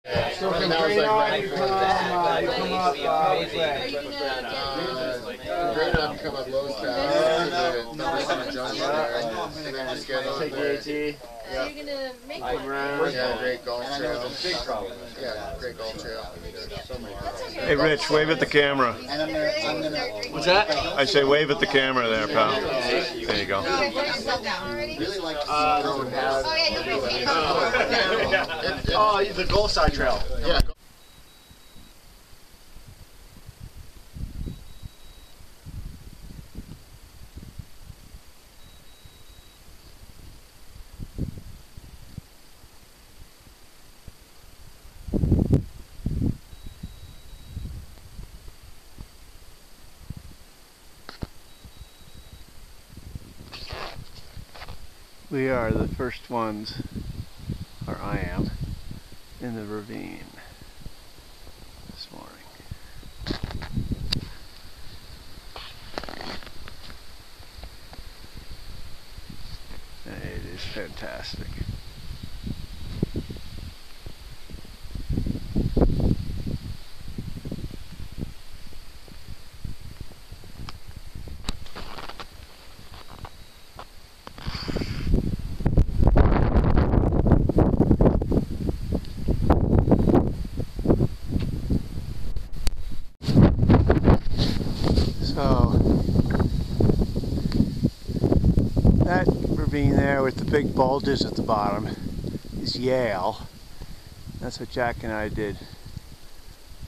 So from green on, you come up which way? Green on, come up Lowe's Pass. And then just get on Take the AT. So you're gonna make one. Yeah, great golf trail. Yeah, great golf trail. Hey Rich, wave at the camera. What's that? I say wave at the camera there, pal. There you go. Oh, the Gold Side Trail. Yeah. We are the first ones, or I am, in the ravine this morning. And it is fantastic. So that ravine there with the big bulges at the bottom is Yale. That's what Jack and I did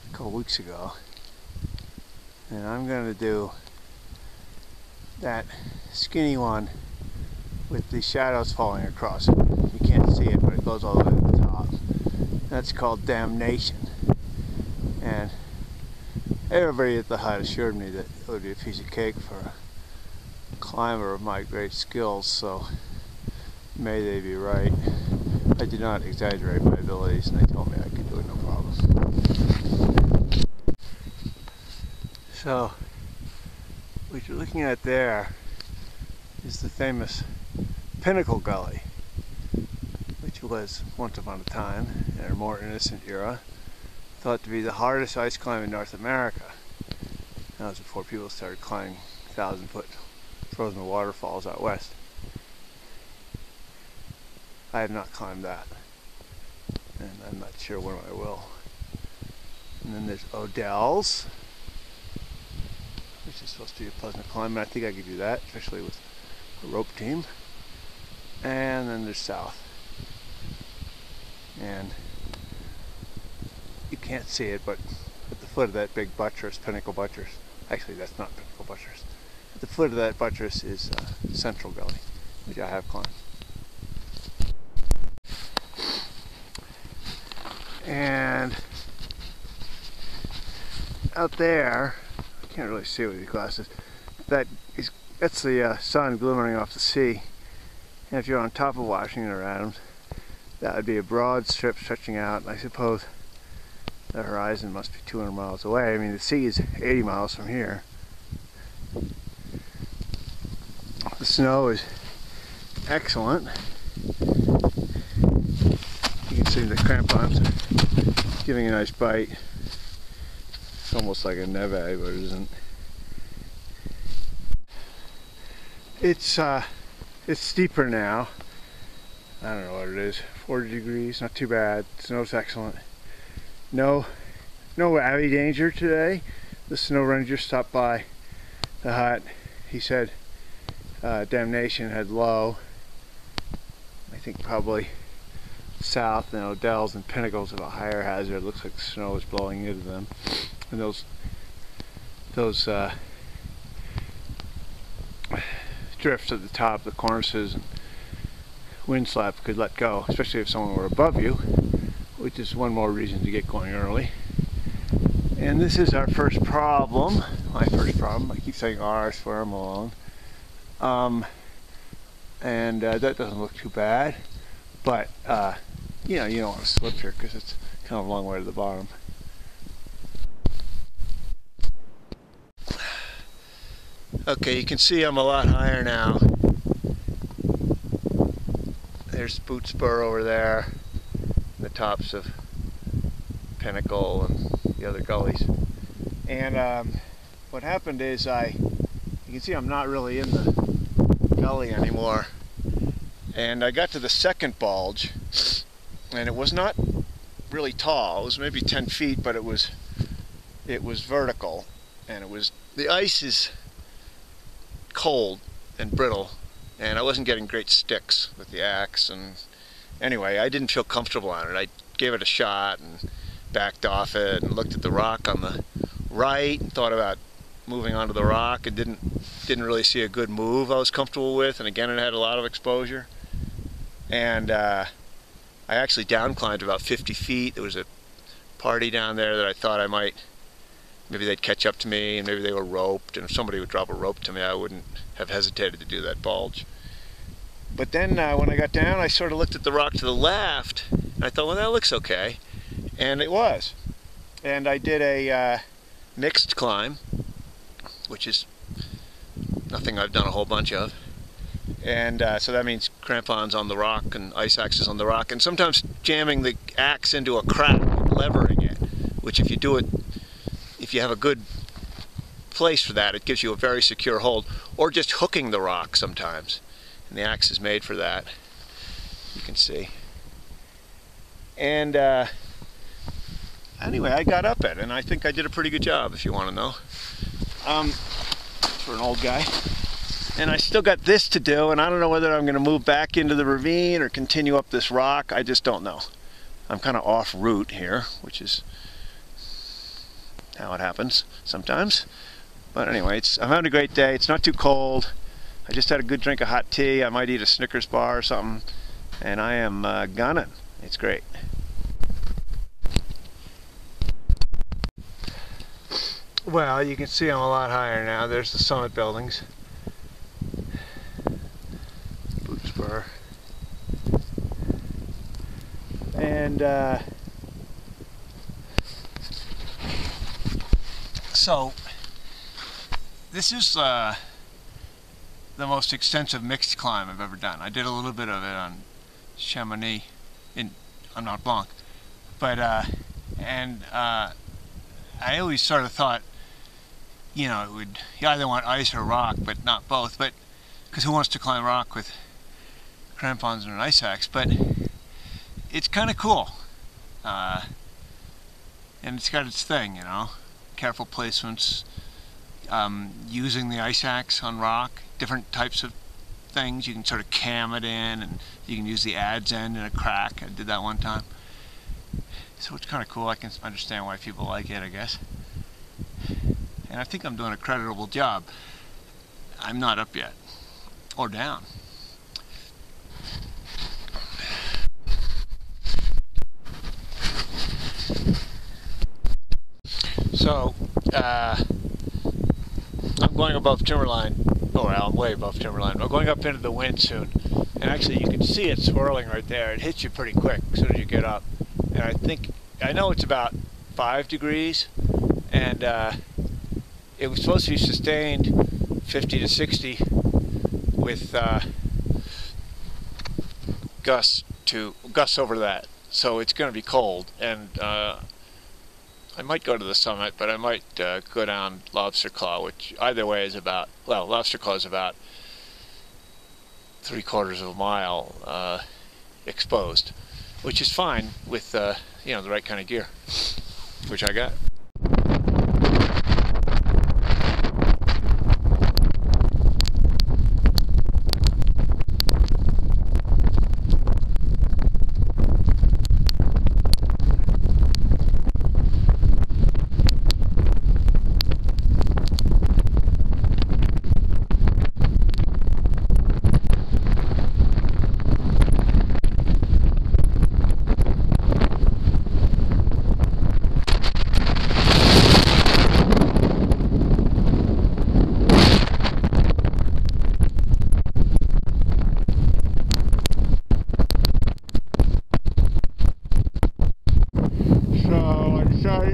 a couple weeks ago. And I'm going to do that skinny one with the shadows falling across it. You can't see it, but it goes all the way to the top. That's called Damnation. And everybody at the hut assured me that it would be a piece of cake for a climber of my great skills, so may they be right. I did not exaggerate my abilities, and they told me I could do it no problem. So, what you're looking at there is the famous Pinnacle Gully, which was once upon a time, in a more innocent era, thought to be the hardest ice climb in North America. That was before people started climbing 1,000-foot frozen waterfalls out west. I have not climbed that, and I'm not sure when I will. And then there's Odell's, which is supposed to be a pleasant climb, and I think I could do that, especially with a rope team. And then there's South. And you can't see it, but at the foot of that big buttress, Pinnacle Buttress, actually that's not Pinnacle Buttress, at the foot of that buttress is Central Gully, which I have climbed. And out there, I can't really see it with these glasses, that's the sun glimmering off the sea. And if you're on top of Washington or Adams, that would be a broad strip stretching out. I suppose the horizon must be 200 miles away. I mean, the sea is 80 miles from here. The snow is excellent. You can see the crampons are giving a nice bite. It's almost like a neve, but it isn't. It's steeper now. I don't know what it is. 40 degrees, not too bad. Snow's excellent. No avy danger today. The snow ranger stopped by the hut. He said Damnation had low. I think probably South and Odell's and Pinnacle's of a higher hazard. It looks like the snow is blowing into them. And those drifts at the top, the cornices and wind slap could let go, especially if someone were above you, which is one more reason to get going early. And this is our first problem, my first problem. I keep saying ours for I'm alone. And that doesn't look too bad, but you know, you don't want to slip here because it's kind of a long way to the bottom. Okay, you can see I'm a lot higher now. There's Boot Spur over there, the tops of Pinnacle and the other gullies. And what happened is you can see I'm not really in the gully anymore. And I got to the second bulge, and it was not really tall. It was maybe 10 feet, but it was vertical, and the ice is cold and brittle, and I wasn't getting great sticks with the axe. And anyway, I didn't feel comfortable on it. I gave it a shot and backed off it and looked at the rock on the right and thought about moving onto the rock, and didn't really see a good move I was comfortable with. And again, it had a lot of exposure. And I actually down climbed about 50 feet. There was a party down there that I thought maybe they'd catch up to me, and maybe they were roped, and if somebody would drop a rope to me, I wouldn't have hesitated to do that bulge. But then when I got down, I sort of looked at the rock to the left, and I thought, well, that looks okay. And it was. And I did a mixed climb, which is nothing I've done a whole bunch of. And so that means crampons on the rock and ice axes on the rock, and sometimes jamming the axe into a crack and levering it, which if you have a good place for that, it gives you a very secure hold, or just hooking the rock sometimes. And the axe is made for that, you can see. And anyway, I got up it, and I think I did a pretty good job, if you want to know. For an old guy. And I still got this to do, and I don't know whether I'm going to move back into the ravine or continue up this rock. I just don't know. I'm kind of off route here, which is how it happens sometimes. But anyway, I'm having a great day. It's not too cold. I just had a good drink of hot tea. I might eat a Snickers bar or something. And I am gunning. It's great. Well, you can see I'm a lot higher now. There's the summit buildings. And so this is the most extensive mixed climb I've ever done. I did a little bit of it on Chamonix on Mont Blanc, but I always sort of thought, you either want ice or rock, but not both. But because who wants to climb rock with crampons and an ice axe? But it's kind of cool, and it's got its thing, careful placements, using the ice axe on rock, different types of things. You can sort of cam it in, and you can use the adze end in a crack. I did that one time. So it's kind of cool. I can understand why people like it, I guess. And I think I'm doing a creditable job. I'm not up yet, or down. So, I'm going above timberline, I'm way above timberline. I'm going up into the wind soon, and actually you can see it swirling right there. It hits you pretty quick as soon as you get up. And I know it's about 5 degrees, and it was supposed to be sustained 50 to 60 with gusts over that. So it's going to be cold, and I might go to the summit, but I might go down Lobster Claw, which either way is Lobster Claw is about 3/4 of a mile exposed, which is fine with the right kind of gear, which I got.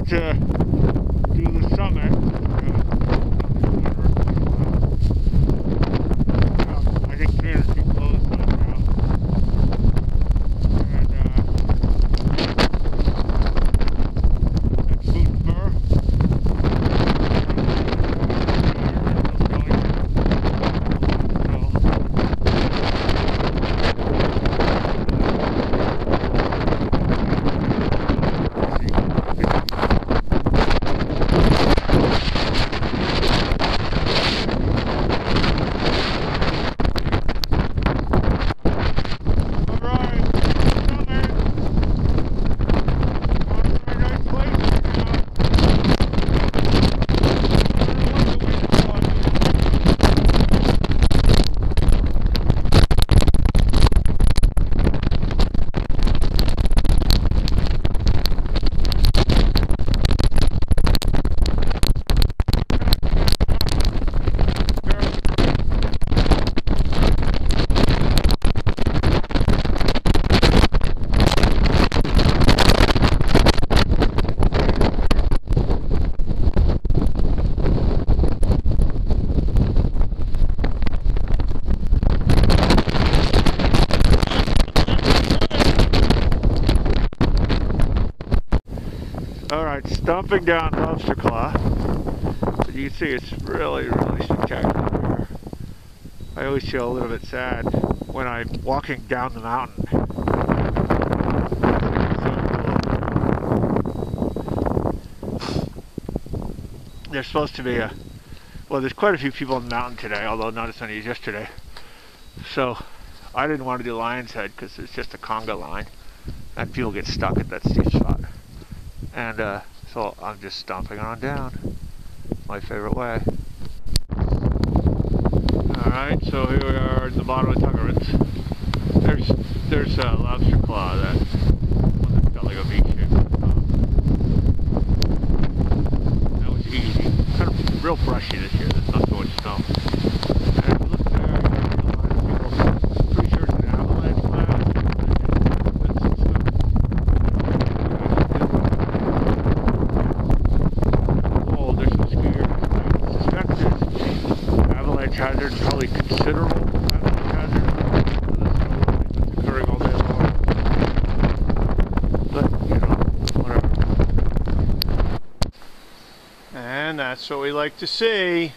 To do the summit. I think 300 feet close right now. Alright, stomping down Lobster Claw. As you can see, it's really, really spectacular here. I always feel a little bit sad when I'm walking down the mountain. There's supposed to be well, there's quite a few people on the mountain today, although not as many as yesterday. So I didn't want to do Lion's Head because it's just a conga line and people get stuck at that steep spot. And so I'm just stomping on down. My favorite way. Alright, so here we are at the bottom of Tuggerman's. There's Lobster Claw, that one that's got like a V shape. That was easy. Kind of real brushy this year, there's not so much snow. And if you look there, you can see a line of people. Pretty sure it's an avalanche cloud. Oh, there's some skiers. I suspect there's avalanche hazard, probably considerable avalanche hazard. That's occurring all day long. But, you know, whatever. And that's what we like to see.